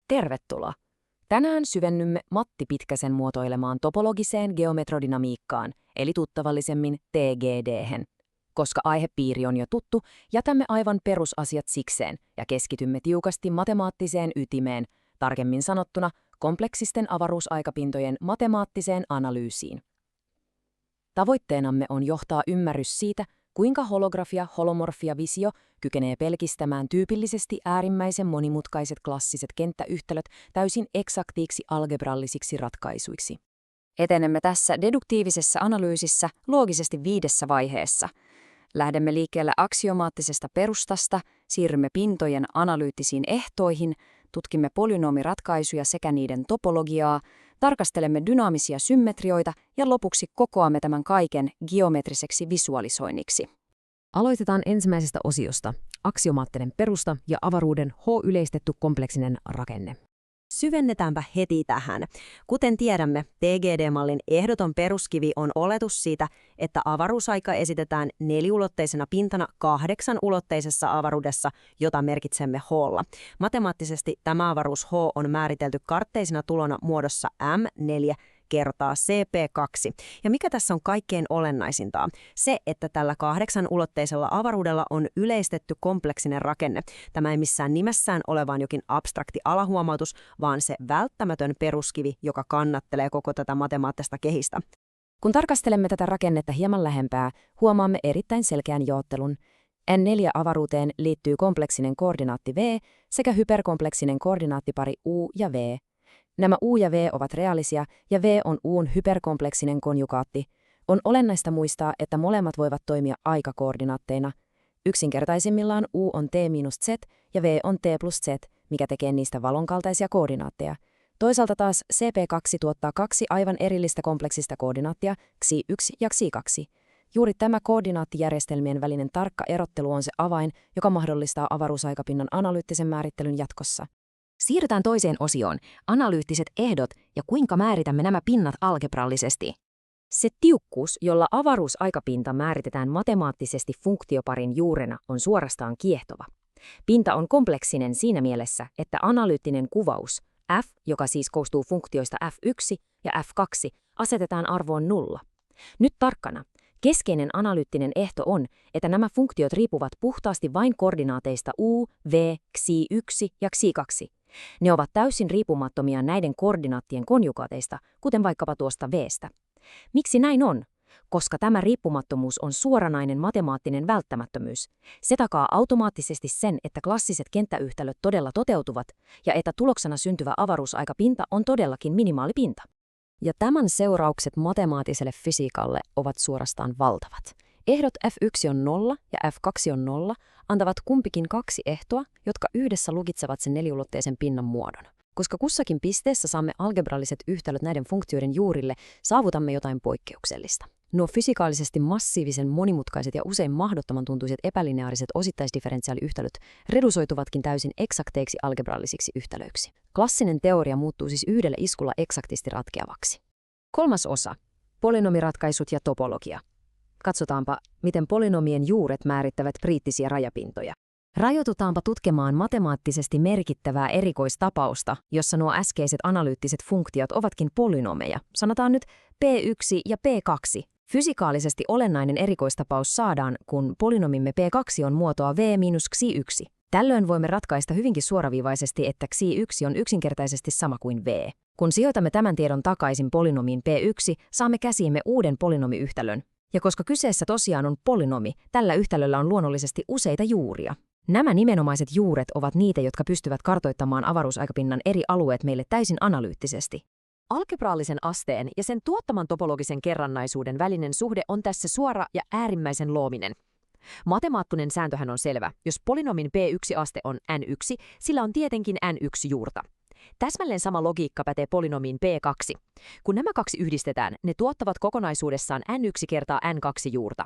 Tervetuloa! Tänään syvennymme Matti Pitkäsen muotoilemaan topologiseen geometrodynamiikkaan, eli tuttavallisemmin TGD:hen. Koska aihepiiri on jo tuttu, jätämme aivan perusasiat sikseen ja keskitymme tiukasti matemaattiseen ytimeen, tarkemmin sanottuna kompleksisten avaruusaikapintojen matemaattiseen analyysiin. Tavoitteenamme on johtaa ymmärrys siitä, kuinka holografia-holomorfia-visio kykenee pelkistämään tyypillisesti äärimmäisen monimutkaiset klassiset kenttäyhtälöt täysin eksaktiiksi algebrallisiksi ratkaisuiksi. Etenemme tässä deduktiivisessa analyysissä loogisesti 5 vaiheessa. Lähdemme liikkeelle aksiomaattisesta perustasta, siirrymme pintojen analyyttisiin ehtoihin, tutkimme polynomiratkaisuja sekä niiden topologiaa, tarkastelemme dynaamisia symmetrioita ja lopuksi kokoamme tämän kaiken geometriseksi visualisoinniksi. Aloitetaan ensimmäisestä osiosta, aksiomaattinen perusta ja avaruuden H-yleistetty kompleksinen rakenne. Syvennetäänpä heti tähän. Kuten tiedämme, TGD-mallin ehdoton peruskivi on oletus siitä, että avaruusaika esitetään 4-ulotteisena pintana 8-ulotteisessa avaruudessa, jota merkitsemme H:lla. Matemaattisesti tämä avaruus H on määritelty kartteisena tulona muodossa M4 kertaa CP2. Ja mikä tässä on kaikkein olennaisinta? Se, että tällä 8-ulotteisella avaruudella on yleistetty kompleksinen rakenne. Tämä ei missään nimessään ole vain jokin abstrakti alahuomautus, vaan se välttämätön peruskivi, joka kannattelee koko tätä matemaattista kehistä. Kun tarkastelemme tätä rakennetta hieman lähempää, huomaamme erittäin selkeän jaottelun. N4-avaruuteen liittyy kompleksinen koordinaatti V sekä hyperkompleksinen koordinaattipari U ja V. Nämä U ja V ovat reaalisia ja V on U:n hyperkompleksinen konjugaatti. On olennaista muistaa, että molemmat voivat toimia aikakoordinaatteina. Yksinkertaisimmillaan U on t-z ja V on t plus z, mikä tekee niistä valonkaltaisia koordinaatteja. Toisaalta taas CP2 tuottaa 2 aivan erillistä kompleksista koordinaattia, xi1 ja xi2. Juuri tämä koordinaattijärjestelmien välinen tarkka erottelu on se avain, joka mahdollistaa avaruusaikapinnan analyyttisen määrittelyn jatkossa. Siirrytään toiseen osioon, analyyttiset ehdot ja kuinka määritämme nämä pinnat algebrallisesti. Se tiukkuus, jolla avaruusaikapinta määritetään matemaattisesti funktioparin juurena, on suorastaan kiehtova. Pinta on kompleksinen siinä mielessä, että analyyttinen kuvaus, f, joka siis koostuu funktioista f1 ja f2, asetetaan arvoon 0. Nyt tarkkana. Keskeinen analyyttinen ehto on, että nämä funktiot riippuvat puhtaasti vain koordinaateista u, v, xi1 ja xi2. Ne ovat täysin riippumattomia näiden koordinaattien konjugaateista, kuten vaikkapa tuosta v:stä. Miksi näin on? Koska tämä riippumattomuus on suoranainen matemaattinen välttämättömyys. Se takaa automaattisesti sen, että klassiset kenttäyhtälöt todella toteutuvat ja että tuloksena syntyvä avaruusaikapinta on todellakin minimaalipinta. Ja tämän seuraukset matemaattiselle fysiikalle ovat suorastaan valtavat. Ehdot f1 on 0 ja f2 on 0 antavat kumpikin 2 ehtoa, jotka yhdessä lukitsevat sen 4-ulotteisen pinnan muodon. Koska kussakin pisteessä saamme algebralliset yhtälöt näiden funktioiden juurille, saavutamme jotain poikkeuksellista. Nuo fysikaalisesti massiivisen monimutkaiset ja usein mahdottoman tuntuiset epälineaariset osittaisdifferentiaaliyhtälöt redusoituvatkin täysin eksakteiksi algebrallisiksi yhtälöiksi. Klassinen teoria muuttuu siis yhdellä iskulla eksaktisti ratkeavaksi. 3. osa. Polynomiratkaisut ja topologia. Katsotaanpa, miten polynomien juuret määrittävät kriittisiä rajapintoja. Rajoitutaanpa tutkimaan matemaattisesti merkittävää erikoistapausta, jossa nuo äskeiset analyyttiset funktiot ovatkin polynomeja, sanotaan nyt P1 ja P2. Fysikaalisesti olennainen erikoistapaus saadaan, kun polynomimme P2 on muotoa V minus xi1. Tällöin voimme ratkaista hyvinkin suoraviivaisesti, että xi1 on yksinkertaisesti sama kuin V. Kun sijoitamme tämän tiedon takaisin polynomiin P1, saamme käsiimme uuden polynomiyhtälön. Ja koska kyseessä tosiaan on polynomi, tällä yhtälöllä on luonnollisesti useita juuria. Nämä nimenomaiset juuret ovat niitä, jotka pystyvät kartoittamaan avaruusaikapinnan eri alueet meille täysin analyyttisesti. Algebraalisen asteen ja sen tuottaman topologisen kerrannaisuuden välinen suhde on tässä suora ja äärimmäisen loominen. Matemaattinen sääntöhän on selvä. Jos polynomin P1-aste on n1, sillä on tietenkin n1 juurta. Täsmälleen sama logiikka pätee polynomiin P2. Kun nämä kaksi yhdistetään, ne tuottavat kokonaisuudessaan n1 kertaa n2 juurta.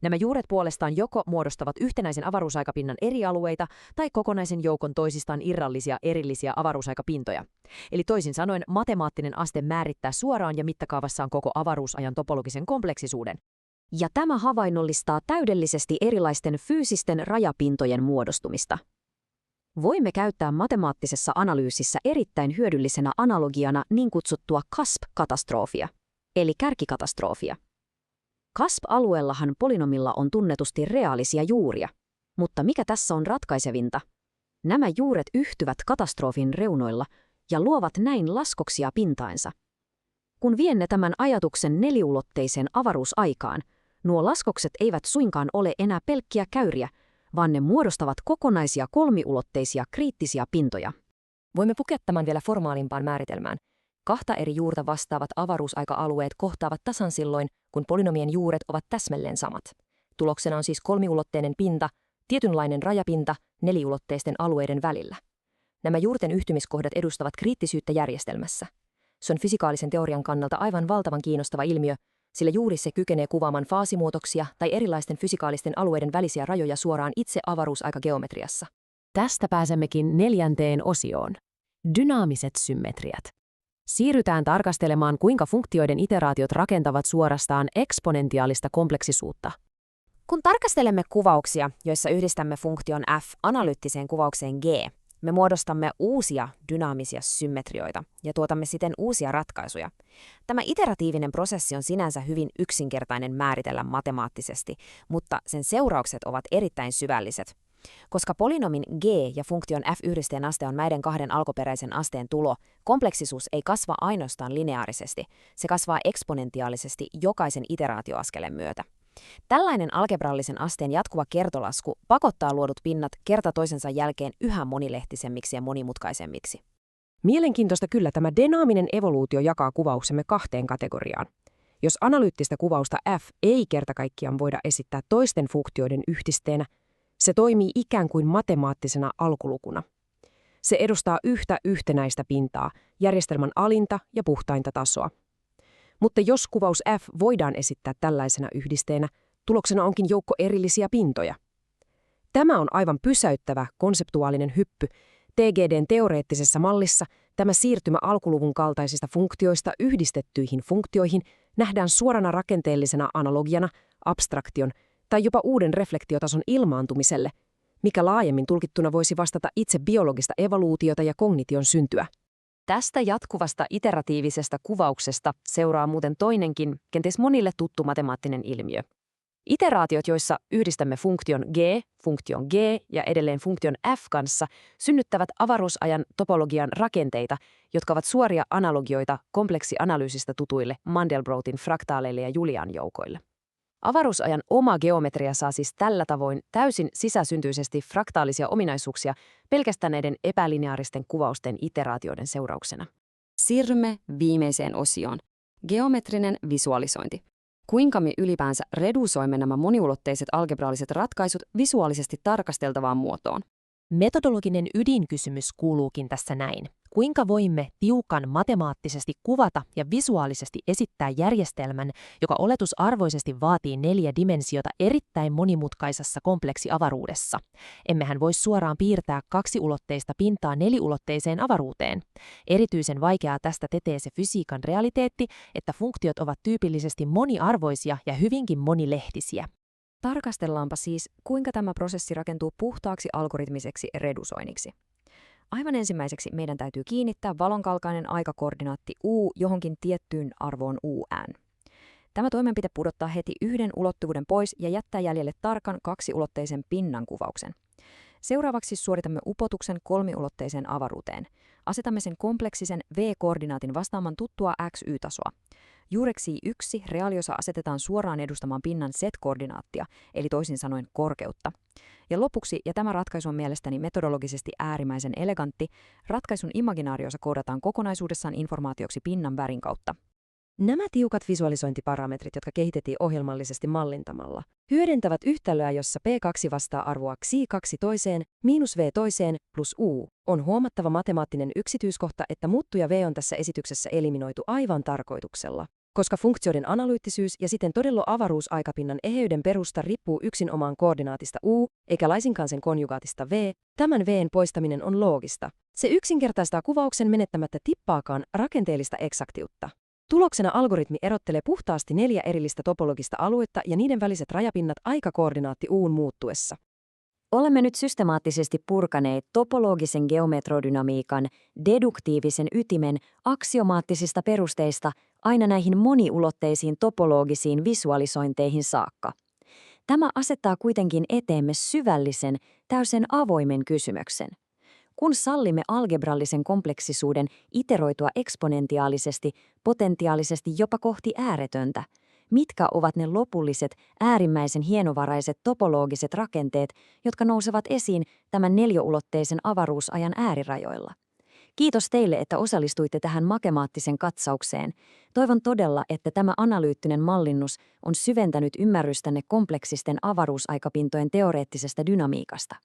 Nämä juuret puolestaan joko muodostavat yhtenäisen avaruusaikapinnan eri alueita tai kokonaisen joukon toisistaan irrallisia erillisiä avaruusaikapintoja. Eli toisin sanoen matemaattinen aste määrittää suoraan ja mittakaavassaan koko avaruusajan topologisen kompleksisuuden. Ja tämä havainnollistaa täydellisesti erilaisten fyysisten rajapintojen muodostumista. Voimme käyttää matemaattisessa analyysissä erittäin hyödyllisenä analogiana niin kutsuttua CASP-katastrofia, eli kärkikatastrofia. CASP-alueellahan polynomilla on tunnetusti reaalisia juuria, mutta mikä tässä on ratkaisevinta? Nämä juuret yhtyvät katastrofin reunoilla ja luovat näin laskoksia pintaansa. Kun vienne tämän ajatuksen neliulotteiseen avaruusaikaan, nuo laskokset eivät suinkaan ole enää pelkkiä käyriä, vaan ne muodostavat kokonaisia kolmiulotteisia kriittisiä pintoja. Voimme pukea tämän vielä formaalimpaan määritelmään. Kahta eri juurta vastaavat avaruusaika-alueet kohtaavat tasan silloin, kun polynomien juuret ovat täsmälleen samat. Tuloksena on siis kolmiulotteinen pinta, tietynlainen rajapinta neliulotteisten alueiden välillä. Nämä juurten yhtymiskohdat edustavat kriittisyyttä järjestelmässä. Se on fysikaalisen teorian kannalta aivan valtavan kiinnostava ilmiö, sillä juuri se kykenee kuvaamaan faasimuutoksia tai erilaisten fysikaalisten alueiden välisiä rajoja suoraan itse avaruusaikageometriassa. Tästä pääsemmekin 4. osioon. Dynaamiset symmetriat. Siirrytään tarkastelemaan, kuinka funktioiden iteraatiot rakentavat suorastaan eksponentiaalista kompleksisuutta. Kun tarkastelemme kuvauksia, joissa yhdistämme funktion f analyyttiseen kuvaukseen g, me muodostamme uusia dynaamisia symmetrioita ja tuotamme siten uusia ratkaisuja. Tämä iteratiivinen prosessi on sinänsä hyvin yksinkertainen määritellä matemaattisesti, mutta sen seuraukset ovat erittäin syvälliset. Koska polynomin g ja funktion f-yhdisteen aste on näiden kahden alkuperäisen asteen tulo, kompleksisuus ei kasva ainoastaan lineaarisesti, se kasvaa eksponentiaalisesti jokaisen iteraatioaskeleen myötä. Tällainen algebrallisen asteen jatkuva kertolasku pakottaa luodut pinnat kerta toisensa jälkeen yhä monilehtisemmiksi ja monimutkaisemmiksi. Mielenkiintoista kyllä tämä dynaaminen evoluutio jakaa kuvauksemme 2 kategoriaan. Jos analyyttistä kuvausta f ei kerta kaikkiaan voida esittää toisten funktioiden yhdisteenä, se toimii ikään kuin matemaattisena alkulukuna. Se edustaa yhtä yhtenäistä pintaa, järjestelmän alinta ja puhtainta tasoa. Mutta jos kuvaus f voidaan esittää tällaisena yhdisteenä, tuloksena onkin joukko erillisiä pintoja. Tämä on aivan pysäyttävä konseptuaalinen hyppy. TGD:n teoreettisessa mallissa tämä siirtymä alkuluvun kaltaisista funktioista yhdistettyihin funktioihin nähdään suorana rakenteellisena analogiana, abstraktion tai jopa uuden reflektiotason ilmaantumiselle, mikä laajemmin tulkittuna voisi vastata itse biologista evoluutiota ja kognition syntyä. Tästä jatkuvasta iteratiivisesta kuvauksesta seuraa muuten toinenkin, kenties monille tuttu matemaattinen ilmiö. Iteraatiot, joissa yhdistämme funktion g ja edelleen funktion f kanssa, synnyttävät avaruusajan topologian rakenteita, jotka ovat suoria analogioita kompleksianalyysistä tutuille Mandelbrootin fraktaaleille ja Julian joukoille. Avaruusajan oma geometria saa siis tällä tavoin täysin sisäsyntyisesti fraktaalisia ominaisuuksia pelkästään näiden epälineaaristen kuvausten iteraatioiden seurauksena. Siirrymme viimeiseen osioon. Geometrinen visualisointi. Kuinka me ylipäänsä redusoimme nämä moniulotteiset algebraaliset ratkaisut visuaalisesti tarkasteltavaan muotoon? Metodologinen ydinkysymys kuuluukin tässä näin. Kuinka voimme tiukan matemaattisesti kuvata ja visuaalisesti esittää järjestelmän, joka oletusarvoisesti vaatii 4 dimensiota erittäin monimutkaisessa kompleksiavaruudessa? Emmehän voi suoraan piirtää 2-ulotteista pintaa 4-ulotteiseen avaruuteen. Erityisen vaikeaa tästä tekee se fysiikan realiteetti, että funktiot ovat tyypillisesti moniarvoisia ja hyvinkin monilehtisiä. Tarkastellaanpa siis, kuinka tämä prosessi rakentuu puhtaaksi algoritmiseksi redusoinniksi. Aivan ensimmäiseksi meidän täytyy kiinnittää valonkalkainen aikakoordinaatti u johonkin tiettyyn arvoon un. Tämä toimenpide pudottaa heti yhden ulottuvuuden pois ja jättää jäljelle tarkan 2-ulotteisen pinnan kuvauksen. Seuraavaksi suoritamme upotuksen 3-ulotteiseen avaruuteen. Asetamme sen kompleksisen v-koordinaatin vastaamaan tuttua xy-tasoa. Juureksi 1 reaaliosa asetetaan suoraan edustamaan pinnan z-koordinaattia, eli toisin sanoen korkeutta. Ja lopuksi, ja tämä ratkaisu on mielestäni metodologisesti äärimmäisen elegantti, ratkaisun imaginaariosa koodataan kokonaisuudessaan informaatioksi pinnan värin kautta. Nämä tiukat visualisointiparametrit, jotka kehitettiin ohjelmallisesti mallintamalla, hyödyntävät yhtälöä, jossa P2 vastaa arvoa xi2 toiseen miinus v toiseen plus u. On huomattava matemaattinen yksityiskohta, että muuttuja v on tässä esityksessä eliminoitu aivan tarkoituksella. Koska funktioiden analyyttisyys ja siten todella avaruusaikapinnan eheyden perusta riippuu yksinomaan koordinaatista u, eikä laisinkaan sen konjugaatista v, tämän v:n poistaminen on loogista. Se yksinkertaistaa kuvauksen menettämättä tippaakaan rakenteellista eksaktiutta. Tuloksena algoritmi erottelee puhtaasti 4 erillistä topologista aluetta ja niiden väliset rajapinnat aikakoordinaatti uun muuttuessa. Olemme nyt systemaattisesti purkaneet topologisen geometrodynamiikan deduktiivisen ytimen aksiomaattisista perusteista aina näihin moniulotteisiin topologisiin visualisointeihin saakka. Tämä asettaa kuitenkin eteemme syvällisen, täysin avoimen kysymyksen. Kun sallimme algebrallisen kompleksisuuden iteroitua eksponentiaalisesti, potentiaalisesti jopa kohti ääretöntä, mitkä ovat ne lopulliset, äärimmäisen hienovaraiset topologiset rakenteet, jotka nousevat esiin tämän neliöulotteisen avaruusajan äärirajoilla? Kiitos teille, että osallistuitte tähän matemaattisen katsaukseen. Toivon todella, että tämä analyyttinen mallinnus on syventänyt ymmärrystänne kompleksisten avaruusaikapintojen teoreettisesta dynamiikasta.